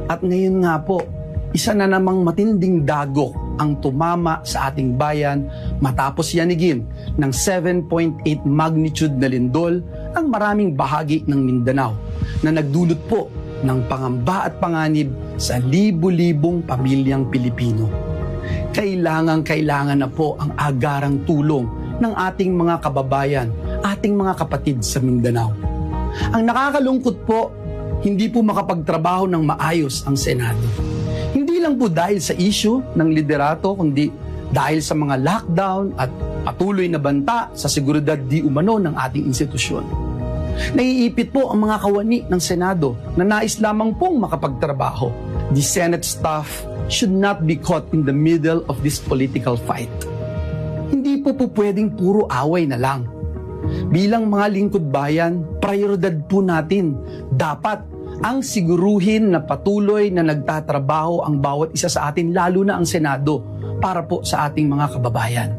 At ngayon nga po, isa na namang matinding dagok ang tumama sa ating bayan matapos yanigin ng 7.8 magnitude na lindol ang maraming bahagi ng Mindanao na nagdulot po ng pangamba at panganib sa libu-libong pamilyang Pilipino. Kailangan na po ang agarang tulong ng ating mga kababayan, ating mga kapatid sa Mindanao. Ang nakakalungkot po, hindi po makapagtrabaho ng maayos ang Senado. Hindi lang po dahil sa issue ng liderato, kundi dahil sa mga lockdown at patuloy na banta sa seguridad di umano ng ating institusyon. Naiipit po ang mga kawani ng Senado na nais lamang pong makapagtrabaho. The Senate staff should not be caught in the middle of this political fight. Hindi po pwedeng puro away na lang. Bilang mga lingkod bayan, prioridad po natin. Dapat ang siguruhin na patuloy na nagtatrabaho ang bawat isa sa atin, lalo na ang Senado, para po sa ating mga kababayan.